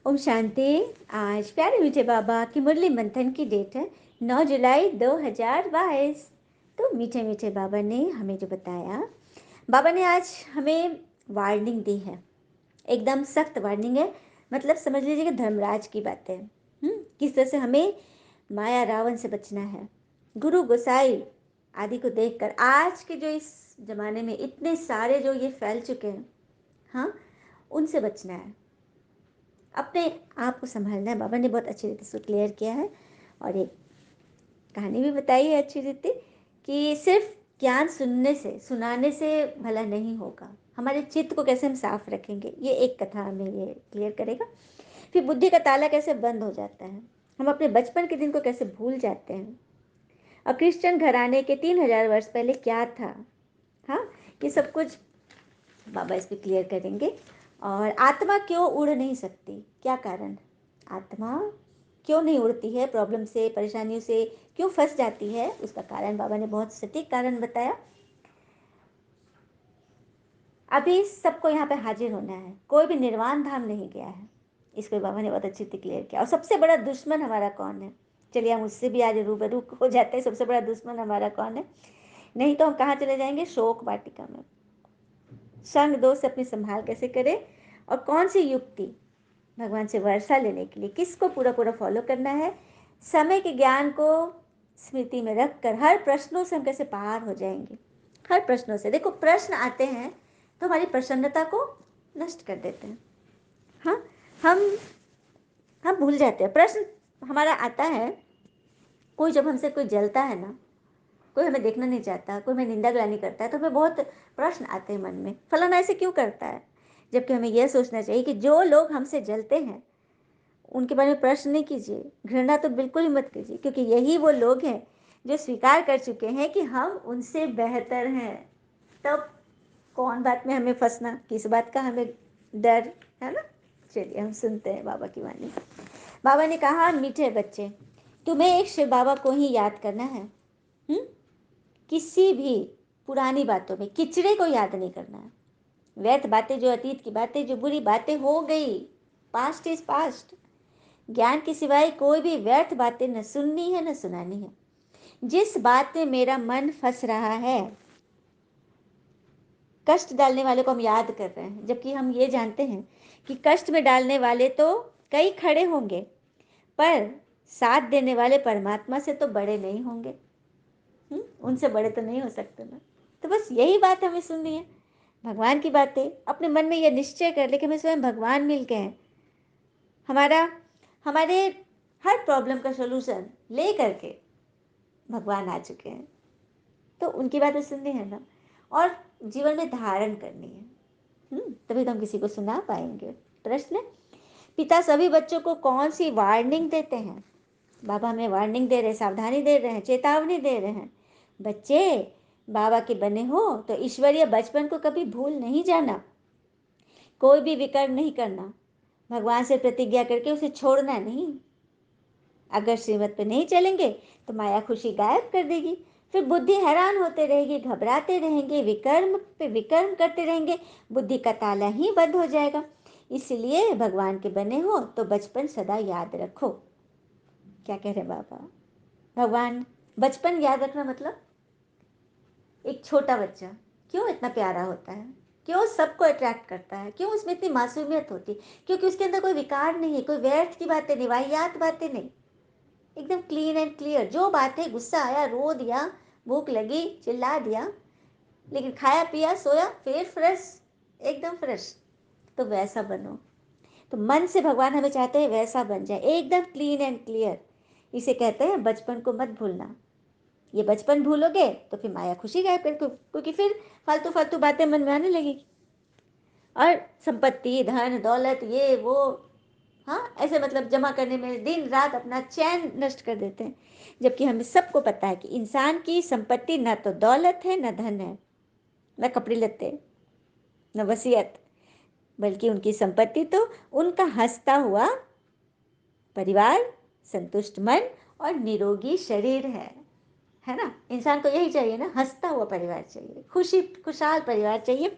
ओम शांति। आज प्यारे मीठे बाबा की मुरली मंथन की डेट है 9 जुलाई 2022। तो मीठे मीठे बाबा ने हमें जो बताया, बाबा ने आज हमें वार्निंग दी है। एकदम सख्त वार्निंग है। मतलब समझ लीजिए कि धर्मराज की बात है। किस तरह से हमें माया रावण से बचना है। गुरु गोसाई आदि को देखकर आज के जो इस जमाने में इतने सारे जो ये फैल चुके हैं, हाँ, उनसे बचना है। अपने आप को संभालना है। बाबा ने बहुत अच्छी रीति से क्लियर किया है और एक कहानी भी बताई है अच्छी रीति कि सिर्फ ज्ञान सुनने से सुनाने से भला नहीं होगा। हमारे चित्त को कैसे हम साफ रखेंगे, ये एक कथा हमें ये क्लियर करेगा। फिर बुद्धि का ताला कैसे बंद हो जाता है, हम अपने बचपन के दिन को कैसे भूल जाते हैं, और क्रिश्चियन घराने के 3000 वर्ष पहले क्या था। हाँ, ये सब कुछ बाबा इस पर क्लियर करेंगे। और आत्मा क्यों उड़ नहीं सकती, क्या कारण, आत्मा क्यों नहीं उड़ती है, प्रॉब्लम से परेशानियों से क्यों फंस जाती है, उसका कारण बाबा ने बहुत सटीक कारण बताया। अभी सबको यहाँ पे हाजिर होना है, कोई भी निर्वाण धाम नहीं गया है, इसको बाबा ने बहुत अच्छी तरह क्लियर किया। और सबसे बड़ा दुश्मन हमारा कौन है, चलिए हम उससे भी आज रूबरू हो जाते हैं। सबसे बड़ा दुश्मन हमारा कौन है, नहीं तो हम कहाँ चले जाएंगे, शोक वाटिका में। संग दोष से अपनी संभाल कैसे करें, और कौन सी युक्ति भगवान से वर्षा लेने के लिए किसको पूरा पूरा फॉलो करना है। समय के ज्ञान को स्मृति में रखकर हर प्रश्नों से हम कैसे पार हो जाएंगे। हर प्रश्नों से, देखो प्रश्न आते हैं तो हमारी प्रसन्नता को नष्ट कर देते हैं। हाँ, हम भूल जाते हैं। प्रश्न हमारा आता है, कोई जब हमसे कोई जलता है ना, कोई हमें देखना नहीं चाहता, कोई हमें निंदा ग्लानि करता है, तो हमें बहुत प्रश्न आते हैं मन में, फलाना ऐसे क्यों करता है। जबकि हमें यह सोचना चाहिए कि जो लोग हमसे जलते हैं उनके बारे में प्रश्न नहीं कीजिए, घृणा तो बिल्कुल ही मत कीजिए, क्योंकि यही वो लोग हैं जो स्वीकार कर चुके हैं कि हम उनसे बेहतर हैं। तब कौन बात में हमें फंसना, किस बात का हमें डर है ना। चलिए हम सुनते हैं बाबा की वाणी। बाबा ने कहा, मीठे बच्चे, तुम्हें एक शिव बाबा को ही याद करना है। किसी भी पुरानी बातों में किचड़े को याद नहीं करना है। व्यर्थ बातें, जो अतीत की बातें, जो बुरी बातें हो गई, पास्ट इज पास्ट। ज्ञान के सिवाय कोई भी व्यर्थ बातें न सुननी है न सुनानी है। जिस बात में मेरा मन फंस रहा है, कष्ट डालने वाले को हम याद कर रहे हैं, जबकि हम ये जानते हैं कि कष्ट में डालने वाले तो कई खड़े होंगे, पर साथ देने वाले परमात्मा से तो बड़े नहीं होंगे। उनसे बड़े तो नहीं हो सकते ना। तो बस यही बात हमें सुननी है, भगवान की बातें। अपने मन में यह निश्चय कर ले कि हमें स्वयं भगवान मिल गए हैं। हमारा हमारे हर प्रॉब्लम का सोल्यूशन ले करके भगवान आ चुके हैं, तो उनकी बातें सुननी है ना, और जीवन में धारण करनी है। तभी तो हम किसी को सुना पाएंगे। प्रश्न, पिता सभी बच्चों को कौन सी वार्निंग देते हैं। बाबा हमें वार्निंग दे रहे, सावधानी दे रहे हैं, चेतावनी दे रहे हैं। बच्चे, बाबा के बने हो तो ईश्वरीय बचपन को कभी भूल नहीं जाना। कोई भी विकर्म नहीं करना, भगवान से प्रतिज्ञा करके उसे छोड़ना नहीं। अगर श्रीमत पे नहीं चलेंगे तो माया खुशी गायब कर देगी। फिर बुद्धि हैरान होते रहेगी, घबराते रहेंगे, विकर्म पे विकर्म करते रहेंगे, बुद्धि का ताला ही बंद हो जाएगा। इसलिए भगवान के बने हो तो बचपन सदा याद रखो। क्या कह रहे बाबा, भगवान बचपन याद रखना मतलब, एक छोटा बच्चा क्यों इतना प्यारा होता है, क्यों सबको अट्रैक्ट करता है, क्यों उसमें इतनी मासूमियत होती, क्योंकि उसके अंदर कोई विकार नहीं है, कोई व्यर्थ की बातें नहीं, वाहियात बातें नहीं, एकदम क्लीन एंड क्लियर। जो बात है, गुस्सा आया रो दिया, भूख लगी चिल्ला दिया, लेकिन खाया पिया सोया फिर फ्रेश, एकदम फ्रेश। तो वैसा बनो। तो मन से भगवान हमें चाहते हैं वैसा बन जाए, एकदम क्लीन एंड क्लियर। इसे कहते हैं बचपन को मत भूलना। ये बचपन भूलोगे तो फिर माया खुशी गायब कर, क्योंकि फिर फालतू फालतू बातें मन में आने लगेगी, और संपत्ति धन दौलत ये वो, हाँ, ऐसे मतलब जमा करने में दिन रात अपना चैन नष्ट कर देते हैं। जबकि हमें सबको पता है कि इंसान की संपत्ति न तो दौलत है, न धन है, न कपड़े लत्ते, न वसीयत, बल्कि उनकी संपत्ति तो उनका हंसता हुआ परिवार, संतुष्ट मन और निरोगी शरीर है ना। इंसान को यही चाहिए ना, हंसता हुआ परिवार चाहिए, खुशी खुशहाल परिवार चाहिए,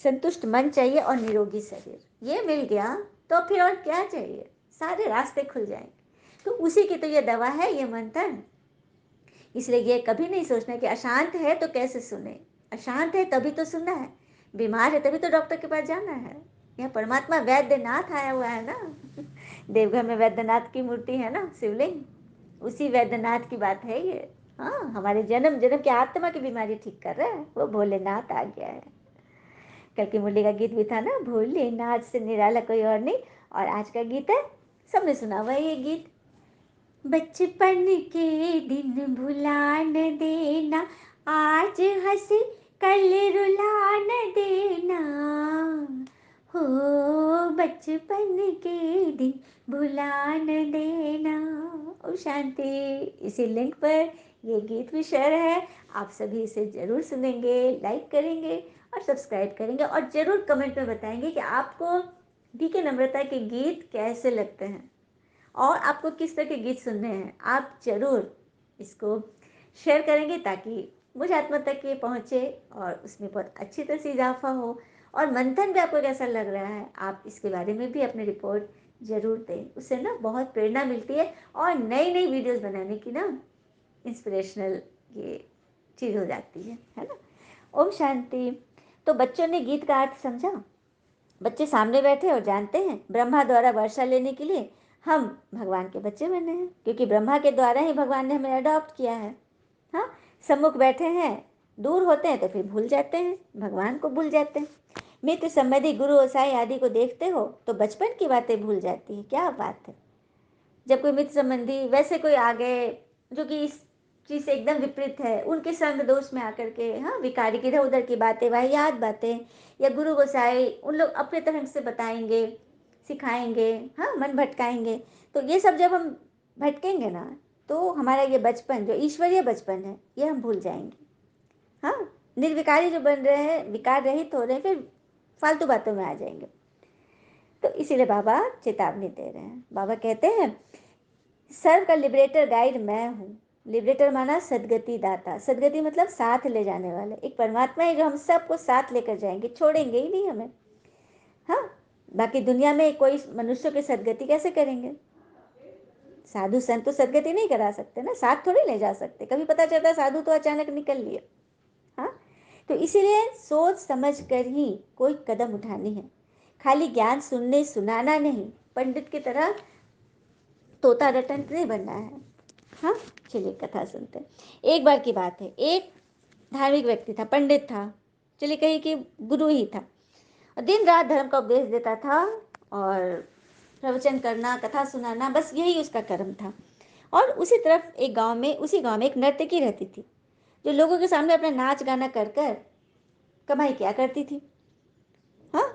संतुष्ट मन चाहिए और निरोगी शरीर। ये मिल गया तो फिर और क्या चाहिए, सारे रास्ते खुल जाएंगे। तो उसी की तो ये दवा है, ये मंथन। इसलिए ये कभी नहीं सोचना कि अशांत है तो कैसे सुने, अशांत है तभी तो सुनना है, बीमार है तभी तो डॉक्टर के पास जाना है। यह परमात्मा वैद्यनाथ आया हुआ है ना। देवघर में वैद्यनाथ की मूर्ति है ना, शिवलिंग, उसी वैद्यनाथ की बात है ये। हाँ, हमारे जन्म जन्म की आत्मा की बीमारी ठीक कर रहा है, वो भोलेनाथ आ गया है। कल की मुरली का गीत भी था ना, भोलेनाथ से निराला कोई और नहीं। और आज का गीत है, सबने सुना हुआ है ये गीत। बचपन के दिन भुला न देना, आज हंस कल रुला न देना, हो बचपन के दिन भुला न देना। ओ शांति। इसी लिंक पर ये गीत भी शेयर है, आप सभी इसे जरूर सुनेंगे, लाइक करेंगे और सब्सक्राइब करेंगे, और जरूर कमेंट में बताएंगे कि आपको डीके नम्रता के गीत कैसे लगते हैं और आपको किस तरह के गीत सुनने हैं। आप जरूर इसको शेयर करेंगे ताकि मुझ आत्मा तक ये पहुँचे और उसमें बहुत अच्छी तरह से इजाफा हो। और मंथन भी आपको कैसा लग रहा है, आप इसके बारे में भी अपनी रिपोर्ट जरूर दें, उससे ना बहुत प्रेरणा मिलती है और नई नई वीडियोस बनाने की ना इंस्पिरेशनल ये चीज़ हो जाती है ना। ओम शांति। तो बच्चों ने गीत का अर्थ समझा। बच्चे सामने बैठे और जानते हैं ब्रह्मा द्वारा वर्षा लेने के लिए हम भगवान के बच्चे बने हैं, क्योंकि ब्रह्मा के द्वारा ही भगवान ने हमें अडॉप्ट किया है। हाँ, सम्मुख बैठे हैं, दूर होते हैं तो फिर भूल जाते हैं, भगवान को भूल जाते हैं। मित्र संबंधी गुरु ओसाई आदि को देखते हो तो बचपन की बातें भूल जाती है। क्या बात है, जब कोई मित्र संबंधी वैसे कोई आ गए जो कि इस चीज़ से एकदम विपरीत है, उनके संग दोष में आकर के, हाँ, विकारी की इधर उधर की बातें, वाहियात बातें, या गुरु गोसाई उन लोग अपने तरह से बताएंगे, सिखाएंगे, हाँ, मन भटकाएंगे, तो ये सब जब हम भटकेंगे ना, तो हमारा ये बचपन जो ईश्वरीय बचपन है ये हम भूल जाएंगे। हाँ, निर्विकारी जो बन रहे हैं, विकार रहित हो रहे हैं, फिर फालतू बातों में आ जाएंगे। तो इसीलिए बाबा चेतावनी दे रहे हैं। बाबा कहते हैं सर्व का लिबरेटर गाइड मैं हूँ। लिबरेटर माना सदगति दाता, सदगति मतलब साथ ले जाने वाले, एक परमात्मा है जो हम सबको साथ लेकर जाएंगे, छोड़ेंगे ही नहीं हमें। हाँ, बाकी दुनिया में कोई मनुष्य की सदगति कैसे करेंगे, साधु संत तो सदगति नहीं करा सकते ना, साथ थोड़ी ले जा सकते, कभी पता चलता साधु तो अचानक निकल लिए। हाँ, तो इसीलिए सोच समझ कर ही कोई कदम उठानी है, खाली ज्ञान सुनने सुनाना नहीं, पंडित की तरह तोता रटन नहीं बनना है। हाँ, चलिए कथा सुनते हैं। एक बार की बात है, एक धार्मिक व्यक्ति था, पंडित था, चलिए कहिए कि गुरु ही था, और दिन रात धर्म का उपदेश देता था और प्रवचन करना, कथा सुनाना, बस यही उसका कर्म था। और उसी गांव में एक नर्तकी रहती थी जो लोगों के सामने अपना नाच गाना कर कर कमाई किया करती थी। हाँ,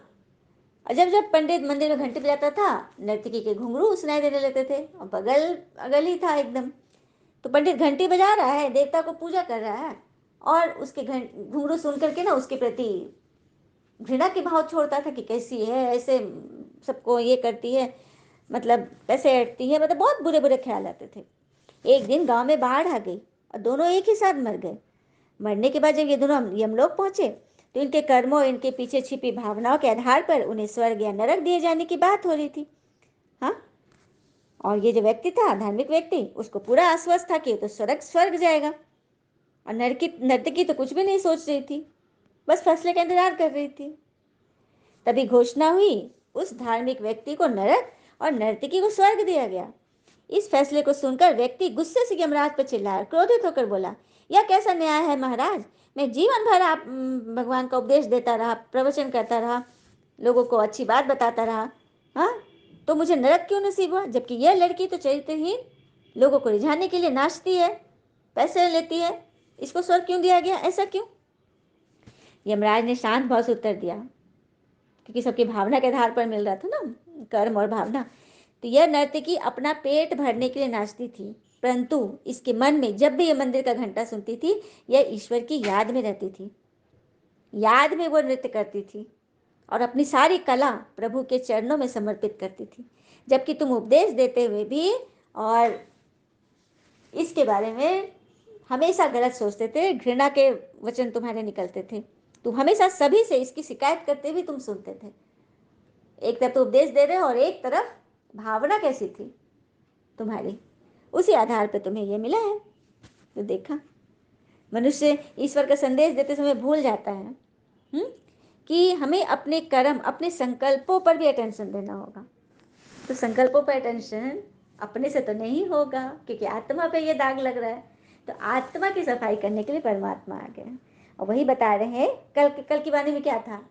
और जब जब पंडित मंदिर में घंटी बजाता था, नर्तकी के घुंघरू सुनाई देने लगते थे, और बगल अगल ही था एकदम। तो पंडित घंटी बजा रहा है, देवता को पूजा कर रहा है, और उसके घुंघरू सुन करके ना उसके प्रति घृणा के भाव छोड़ता था कि कैसी है, ऐसे सबको ये करती है, मतलब कैसे ऐठती है, मतलब बहुत बुरे बुरे ख्याल आते थे। एक दिन गांव में बाढ़ आ गई और दोनों एक ही साथ मर गए। मरने के बाद जब ये दोनों यमलोक पहुंचे तो इनके कर्मों, इनके पीछे छिपी भावनाओं के आधार पर उन्हें स्वर्ग या नरक दिए जाने की बात हो रही थी। हाँ, और ये जो व्यक्ति था, धार्मिक व्यक्ति, उसको पूरा आश्वस्त था कि तो स्वर्ग स्वर्ग जाएगा, और नर्तकी तो कुछ भी नहीं सोच रही थी, बस फैसले का इंतजार कर रही थी। तभी घोषणा हुई, उस धार्मिक व्यक्ति को नरक और नर्तकी को स्वर्ग दिया गया। इस फैसले को सुनकर व्यक्ति गुस्से से यमराज पर चिल्लाया, क्रोधित होकर बोला, यह कैसा न्याय है महाराज, मैं जीवन भर आप भगवान का उपदेश देता रहा, प्रवचन करता रहा, लोगों को अच्छी बात बताता रहा, हाँ, तो मुझे नरक क्यों नसीब हुआ, जबकि यह लड़की तो चरित्रहीन, लोगों को रिझाने के लिए नाचती है, पैसे लेती है, इसको स्वर्ग क्यों दिया गया, ऐसा क्यों। यमराज ने शांत भाव से उत्तर दिया, क्योंकि सबकी भावना के आधार पर मिल रहा था ना, कर्म और भावना। तो यह नर्तकी अपना पेट भरने के लिए नाचती थी, परंतु इसके मन में जब भी यह मंदिर का घंटा सुनती थी, यह ईश्वर की याद में रहती थी, याद में वो नृत्य करती थी और अपनी सारी कला प्रभु के चरणों में समर्पित करती थी। जबकि तुम उपदेश देते हुए भी और इसके बारे में हमेशा गलत सोचते थे, घृणा के वचन तुम्हारे निकलते थे, तुम हमेशा सभी से इसकी शिकायत करते हुए तुम सुनते थे। एक तरफ तो उपदेश दे रहे हो और एक तरफ भावना कैसी थी तुम्हारी, उसी आधार पर तुम्हें ये मिला है। तो देखा, मनुष्य ईश्वर का संदेश देते समय भूल जाता है कि हमें अपने कर्म, अपने संकल्पों पर भी अटेंशन देना होगा। तो संकल्पों पर अटेंशन अपने से तो नहीं होगा, क्योंकि आत्मा पे ये दाग लग रहा है। तो आत्मा की सफाई करने के लिए परमात्मा आ गए, और वही बता रहे हैं। कल की वाणी में क्या था?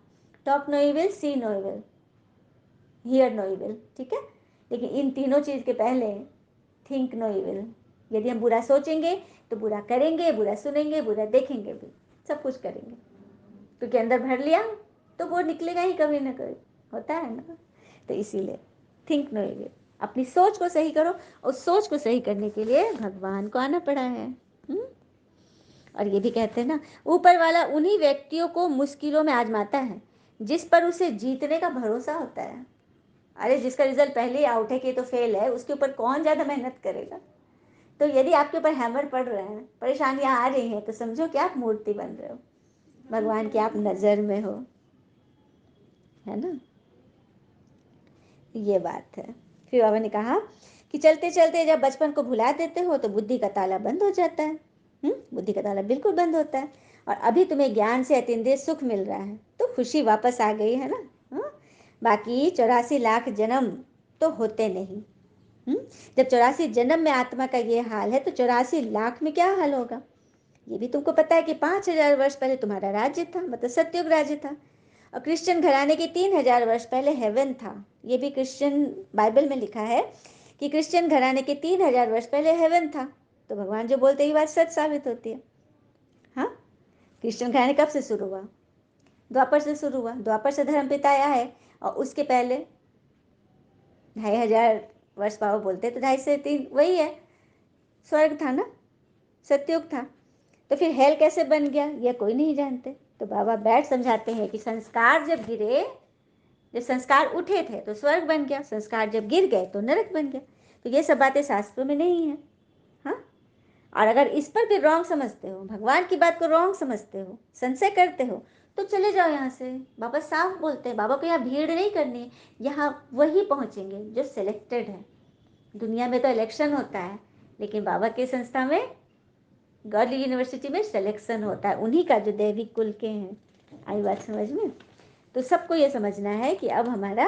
Talk no evil, see no evil, hear no evil, ठीक है। लेकिन इन तीनों चीज के पहले थिंक नो इविल। यदि हम बुरा सोचेंगे तो बुरा करेंगे, बुरा सुनेंगे, बुरा देखेंगे भी, सब कुछ करेंगे, क्योंकि अंदर भर लिया तो वो निकलेगा ही कभी ना कभी, होता है ना। तो इसीलिए थिंक नो इविल, अपनी सोच को सही करो, और सोच को सही करने के लिए भगवान को आना पड़ा है। और ये भी कहते हैं ना, ऊपर वाला उन्हीं व्यक्तियों को मुश्किलों में आजमाता है जिस पर उसे जीतने का भरोसा होता है। अरे जिसका रिजल्ट पहले ही आउट है कि तो फेल है, उसके ऊपर कौन ज़्यादा मेहनत करेगा। तो यदि आपके ऊपर हैमर पड़ रहे हैं, परेशानियां आ रही हैं, तो समझो कि आप मूर्ति बन रहे हो, भगवान की आप नज़र में हो, है ना। ये बात है। फिर बाबा ने कहा कि चलते चलते जब बचपन को भुला देते हो तो बुद्धि का ताला बंद हो जाता है। बुद्धि का ताला बिल्कुल बंद होता है, और अभी तुम्हें ज्ञान से अतीन्द्रिय सुख मिल रहा है तो खुशी वापस आ गई है ना। बाकी 84 लाख जन्म तो होते नहीं। जब 84 जन्म में आत्मा का ये हाल है तो 84 लाख में क्या हाल होगा। ये भी तुमको पता है कि 5,000 वर्ष पहले तुम्हारा राज्य था, मतलब सत्युग राज्य था, और क्रिश्चियन घराने के 3,000 वर्ष पहले हेवन था। ये भी क्रिश्चियन बाइबल में लिखा है कि क्रिश्चियन घराने के 3,000 वर्ष पहले हेवन था। तो भगवान जो बोलते ही बात सच साबित होती है। हाँ, क्रिश्चियन घराने कब से शुरू हुआ? द्वापर से शुरू हुआ। द्वापर से धर्म पिता आया है, और उसके पहले 2,500 वर्ष पाव बोलते तो 2.5 से 3 वही है, स्वर्ग था ना, सत्युग था। तो फिर हेल कैसे बन गया यह कोई नहीं जानते। तो बाबा बैठ समझाते हैं कि संस्कार जब गिरे, जब संस्कार उठे थे तो स्वर्ग बन गया, संस्कार जब गिर गए तो नरक बन गया। तो ये सब बातें शास्त्रों में नहीं है। हाँ, और अगर इस पर भी रॉन्ग समझते हो, भगवान की बात को रॉन्ग समझते हो, संशय करते हो, तो चले जाओ यहाँ से। बाबा साफ बोलते हैं, बाबा को यहाँ भीड़ नहीं करनी है, यहाँ वही पहुँचेंगे जो सिलेक्टेड है। दुनिया में तो इलेक्शन होता है, लेकिन बाबा की संस्था में, गर्ल यूनिवर्सिटी में सिलेक्शन होता है उन्हीं का जो दैविक कुल के हैं। आई बात समझ में? तो सबको ये समझना है कि अब हमारा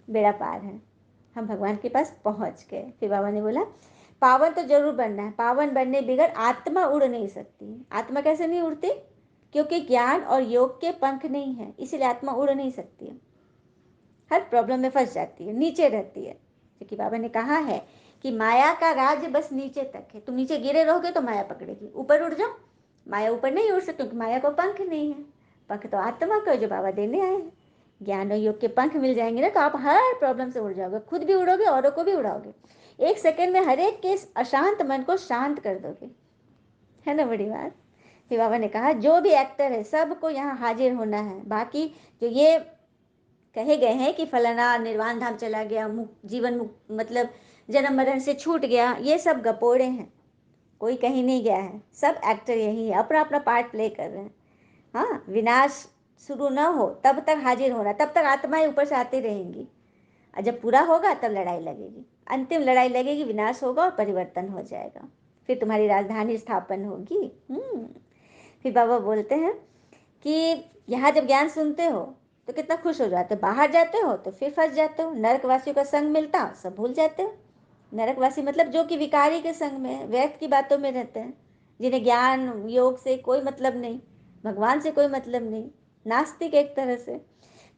बेड़ा पार है, हम भगवान के पास पहुंच गए। फिर बाबा ने बोला पावन तो जरूर बनना है, पावन बनने बगैर आत्मा उड़ नहीं सकती। आत्मा कैसे नहीं उड़ती? क्योंकि ज्ञान और योग के पंख नहीं है, इसीलिए आत्मा उड़ नहीं सकती है, हर प्रॉब्लम में फंस जाती है, नीचे रहती है। क्योंकि बाबा ने कहा है कि माया का राज्य बस नीचे तक है, तुम नीचे गिरे रहोगे तो माया पकड़ेगी, ऊपर उड़ जाओ। माया ऊपर नहीं उड़ सकती, क्योंकि माया को पंख नहीं है। पंख तो आत्मा का जो बाबा देने आए हैं। ज्ञान और योग के पंख मिल जाएंगे ना, तो आप हर प्रॉब्लम से उड़ जाओगे, खुद भी उड़ोगे, औरों को भी उड़ाओगे। 1 सेकंड में हर एक के अशांत मन को शांत कर दोगे, है ना बड़ी बात। फिर बाबा ने कहा जो भी एक्टर है सबको यहाँ हाजिर होना है। बाकी जो ये कहे गए हैं कि फलाना निर्वाण धाम चला गया, जीवन मतलब जन्म मरण से छूट गया, ये सब गपोड़े हैं, कोई कहीं नहीं गया है, सब एक्टर यही है, अपना अपना पार्ट प्ले कर रहे हैं। हाँ, विनाश शुरू ना हो तब तक हाजिर होना, तब तक आत्माएं ऊपर से आती रहेंगी, और जब पूरा होगा तब लड़ाई लगेगी, अंतिम लड़ाई लगेगी, विनाश होगा और परिवर्तन हो जाएगा, फिर तुम्हारी राजधानी स्थापन होगी। फिर बाबा बोलते हैं कि यहाँ जब ज्ञान सुनते हो तो कितना खुश हो जाते हो, बाहर जाते हो तो फिर फंस जाते हो, नरकवासियों का संग मिलता सब भूल जाते हो। नरकवासी मतलब जो कि विकारी के संग में, व्यर्थ की बातों में रहते हैं, जिन्हें ज्ञान योग से कोई मतलब नहीं, भगवान से कोई मतलब नहीं, नास्तिक एक तरह से।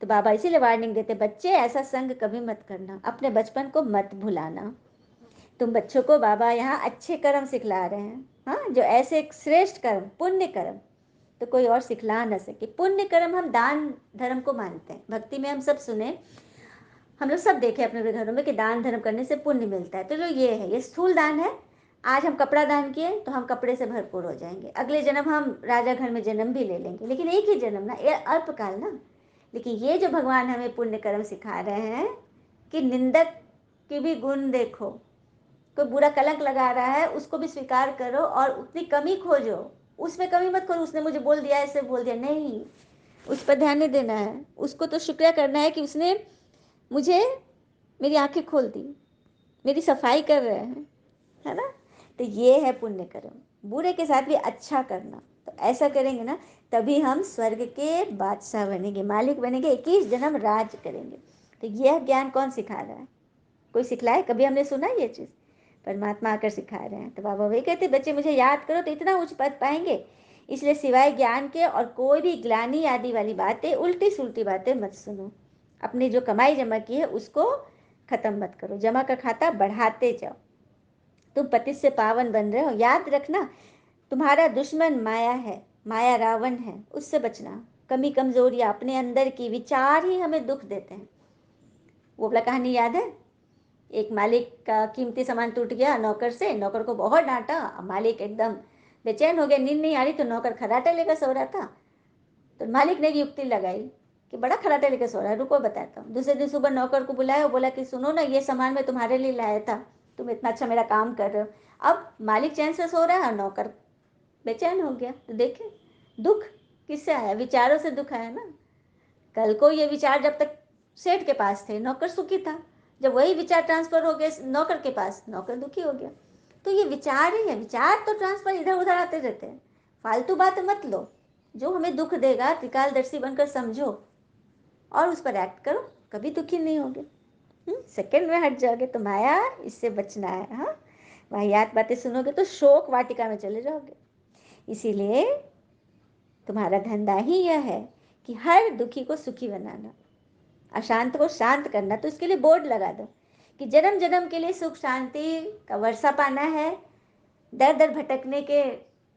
तो बाबा इसीलिए वार्निंग देते, बच्चे ऐसा संग कभी मत करना, अपने बचपन को मत भुलाना। तुम बच्चों को बाबा यहाँ अच्छे कर्म सिखला रहे हैं, हाँ, जो ऐसे एक श्रेष्ठ कर्म, पुण्य कर्म तो कोई और सिखला न सके। पुण्य कर्म हम दान धर्म को मानते हैं, भक्ति में हम सब सुने, हम लोग सब देखे अपने घरों में कि दान धर्म करने से पुण्य मिलता है। तो जो ये है, ये स्थूल दान है। आज हम कपड़ा दान किए तो हम कपड़े से भरपूर हो जाएंगे, अगले जन्म हम राजा घर में जन्म भी ले लेंगे, लेकिन एक ही जन्म ना, ये अल्पकाल ना। लेकिन ये जो भगवान हमें पुण्य कर्म सिखा रहे हैं कि निंदक के भी गुण देखो, कोई बुरा कलंक लगा रहा है उसको भी स्वीकार करो, और उतनी कमी खोजो, उसमें कमी मत करो, उसने मुझे बोल दिया, ऐसे बोल दिया, नहीं, उस पर ध्यान नहीं देना है, उसको तो शुक्रिया करना है कि उसने मुझे मेरी आंखें खोल दी, मेरी सफाई कर रहे हैं, है ना। तो ये है पुण्य कर्म, बुरे के साथ भी अच्छा करना। तो ऐसा करेंगे ना, तभी हम स्वर्ग के बादशाह बनेंगे, मालिक बनेंगे, 21 जन्म राज करेंगे। तो यह ज्ञान कौन सिखा रहा है? कोई सिखलाए? कभी हमने सुना ये चीज़? परमात्मा आकर सिखा रहे हैं। तो बाबा वही कहते, बच्चे मुझे याद करो तो इतना उच्च पद पाएंगे। इसलिए सिवाय ज्ञान के और कोई भी ग्लानि आदि वाली बातें, उल्टी सुल्टी बातें मत सुनो। अपनी जो कमाई जमा की है उसको खत्म मत करो, जमा का खाता बढ़ाते जाओ। तुम पति से पावन बन रहे हो, याद रखना तुम्हारा दुश्मन माया है, माया रावण है, उससे बचना। कमी कमजोरियां अपने अंदर की विचार ही हमें दुख देते हैं। वो वाला कहानी याद है? एक मालिक का कीमती सामान टूट गया नौकर से, नौकर को बहुत डांटा, मालिक एकदम बेचैन हो गया, नींद नहीं आ रही, तो नौकर खराटा लेकर सो रहा था। तो मालिक ने एक युक्ति लगाई कि बड़ा खराटा लेकर सो रहा है, रुको बताता हूँ। दूसरे दिन सुबह नौकर को बुलाया, बोला कि सुनो ना, ये सामान मैं तुम्हारे लिए लाया था, तुम इतना अच्छा मेरा काम कर रहे हो। अब मालिक चैन से सो रहा है और नौकर बेचैन हो गया। तो देखे दुख किससे आया? विचारों से दुख आया ना। कल को ये विचार जब तक सेठ के पास थे, नौकर सुखी था। जब वही विचार ट्रांसफर हो गए नौकर के पास, नौकर दुखी हो गया। तो ये विचार ही है, विचार तो ट्रांसफर इधर उधर आते रहते हैं। फालतू बात मत लो, जो हमें दुख देगा त्रिकालदर्शी बनकर समझो और उस पर एक्ट करो, कभी दुखी नहीं होगे। सेकंड में हट जाओगे तो माया, इससे बचना है। हाँ, वाहियात बातें सुनोगे तो शोक वाटिका में चले जाओगे। इसीलिए तुम्हारा धंधा ही यह है कि हर दुखी को सुखी बनाना, अशांत को शांत करना। तो इसके लिए बोर्ड लगा दो कि जन्म जन्म के लिए सुख शांति का वर्षा पाना है, दर दर भटकने के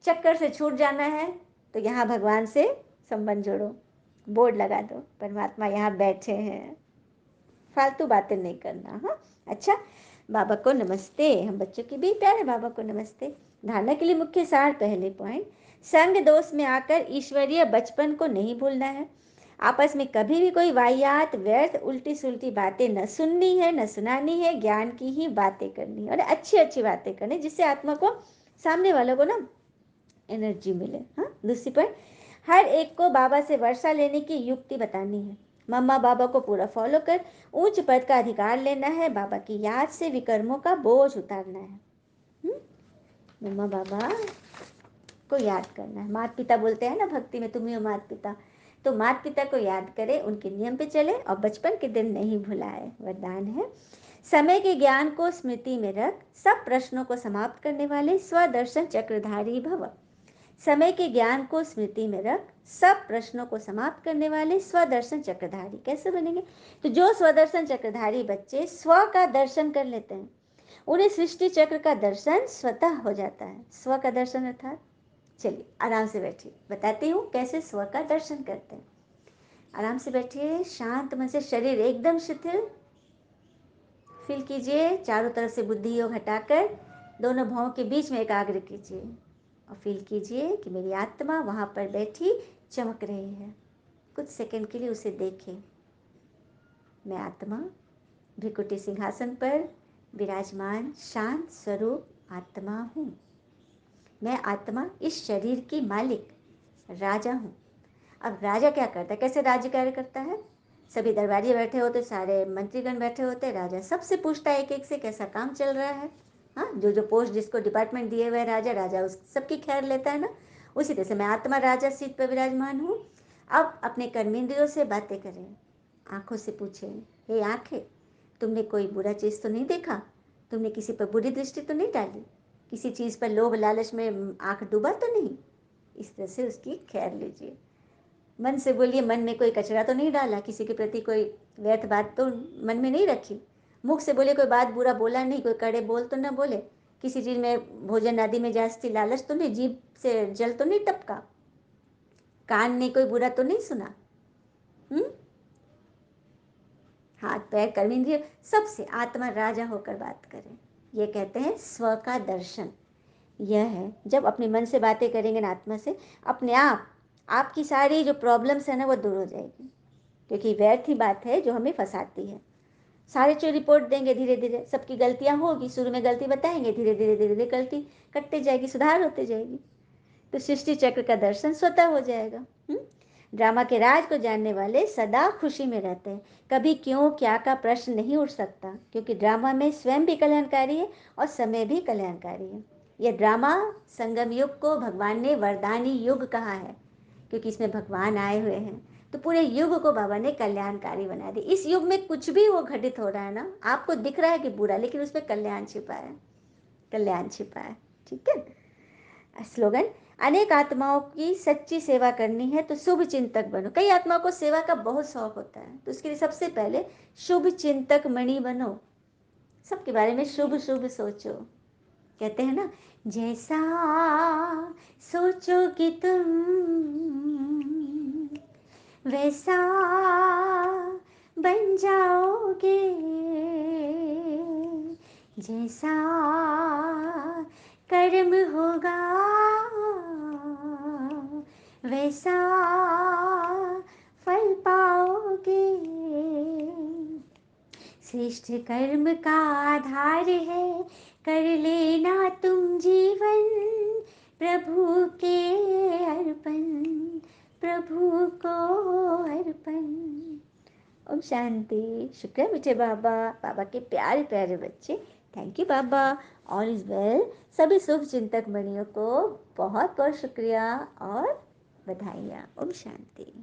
चक्कर से छूट जाना है, तो यहाँ भगवान से संबंध जोड़ो। बोर्ड लगा दो, परमात्मा यहाँ बैठे हैं, फालतू बातें नहीं करना। हाँ, अच्छा, बाबा को नमस्ते। हम बच्चों के भी प्यारे बाबा को नमस्ते। धारणा के लिए मुख्य सार, पहले पॉइंट, संग दोष में आकर ईश्वरीय बचपन को नहीं भूलना है। आपस में कभी भी कोई वाहियात व्यर्थ उल्टी सुल्टी बातें न सुननी है, न सुनानी है। ज्ञान की ही बातें करनी है और अच्छी अच्छी बातें करनी, जिससे आत्मा को, सामने वालों को ना एनर्जी मिले। हाँ, दूसरी पॉइंट, हर एक को बाबा से वर्षा लेने की युक्ति बतानी है। मम्मा बाबा को पूरा फॉलो कर उच्च पद का अधिकार लेना है। बाबा की याद से विकर्मों का बोझ उतारना है। मम्मा बाबा को याद करना है। माता पिता बोलते हैं ना भक्ति में, तुम ही हो माता पिता। तो माता पिता को याद करें, उनके नियम पे चले और बचपन के दिन नहीं भुलाए। वरदान है, समय के ज्ञान को स्मृति में रख, सब प्रश्नों को समाप्त करने वाले स्वदर्शन चक्रधारी भव। समय के ज्ञान को स्मृति में रख, सब प्रश्नों को समाप्त करने वाले स्वदर्शन चक्रधारी। कैसे बनेंगे? तो जो स्वदर्शन चक्रधारी बच्चे स्व का दर्शन कर लेते हैं, उन्हें सृष्टि चक्र का दर्शन स्वतः हो जाता है। स्व का दर्शन अर्थात, चलिए आराम से बैठिए, बताती हूँ कैसे स्व का दर्शन करते हैं। आराम से बैठिए, शांत मन से, शरीर एकदम शिथिल। फील कीजिए, चारों तरफ से बुद्धि योग हटाकर दोनों भौं के बीच में एकाग्र कीजिए और फील कीजिए कि मेरी आत्मा वहाँ पर बैठी चमक रही है। कुछ सेकंड के लिए उसे देखें। मैं आत्मा भ्रिकुटी सिंहासन पर विराजमान शांत स्वरूप आत्मा हूँ। मैं आत्मा इस शरीर की मालिक राजा हूँ। अब राजा क्या करता है, कैसे राज्य कार्य करता है? सभी दरबारी बैठे होते, सारे मंत्रीगण बैठे होते, राजा सबसे पूछता है एक एक से कैसा काम चल रहा है। हाँ, जो जो पोस्ट जिसको डिपार्टमेंट दिए हुए राजा, राजा उस सबकी खैर लेता है ना। उसी तरह से मैं आत्मा राजा सीट पर विराजमान हूँ। अब अपने कर्मेंद्रियों से बातें करें, आंखों से पूछें, हे आंखें, तुमने कोई बुरा चीज़ तो नहीं देखा? तुमने किसी पर बुरी दृष्टि तो नहीं डाली? किसी चीज़ पर लोभ लालच में आंख डूबा तो नहीं? इस तरह से उसकी खैर लीजिए। मन से बोलिए, मन में कोई कचरा तो नहीं डाला? किसी के प्रति कोई व्यर्थ बात तो मन में नहीं रखी? मुख से बोले, कोई बात बुरा बोला नहीं? कोई कड़े बोल तो न बोले? किसी चीज़ में, भोजन आदि में जास्ती लालच तो नहीं? जीभ से जल तो नहीं टपका? कान ने कोई बुरा तो नहीं सुना? हाथ पैर कर्मेंद्रिय सबसे आत्मा राजा होकर बात करें। ये कहते हैं स्व का दर्शन। यह है, जब अपने मन से बातें करेंगे ना आत्मा से, अपने आप आपकी सारी जो प्रॉब्लम्स है ना वो दूर हो जाएगी। क्योंकि व्यर्थ ही बात है जो हमें फंसाती है। सारे जो रिपोर्ट देंगे, धीरे धीरे सबकी गलतियां होगी, शुरू में गलती बताएंगे, धीरे धीरे धीरे धीरे गलती कटते जाएगी, सुधार होते जाएगी। तो सृष्टि चक्र का दर्शन स्वतः हो जाएगा। ड्रामा के राज को जानने वाले सदा खुशी में रहते हैं। कभी क्यों क्या का प्रश्न नहीं उठ सकता, क्योंकि ड्रामा में स्वयं भी कल्याणकारी है और समय भी कल्याणकारी है। यह ड्रामा संगम युग को भगवान ने वरदानी युग कहा है, क्योंकि इसमें भगवान आए हुए हैं। तो पूरे युग को बाबा ने कल्याणकारी बना दिया। इस युग में कुछ भी वो घटित हो रहा है ना, आपको दिख रहा है कि बुरा, लेकिन उसमें कल्याण छिपा है, कल्याण छिपा है। ठीक है। स्लोगन, अनेक आत्माओं की सच्ची सेवा करनी है तो शुभ चिंतक बनो। कई आत्माओं को सेवा का बहुत शौक होता है, तो उसके लिए सबसे पहले शुभ चिंतक मणि बनो। सबके बारे में शुभ शुभ सोचो। कहते हैं ना, जैसा सोचोगे तुम वैसा बन जाओगे, जैसा कर्म होगा वैसा फल पाओगे। श्रेष्ठ कर्म का आधार है, कर लेना तुम जीवन प्रभु के अर्पण, प्रभु को अर्पण। ओम शांति। शुक्र है मीठे बाबा, बाबा के प्यारे प्यारे बच्चे। Thank you Baba. All is well. सभी शुभ चिंतक मणियों को बहुत बहुत शुक्रिया और बधाइयाँ। ओम शांति।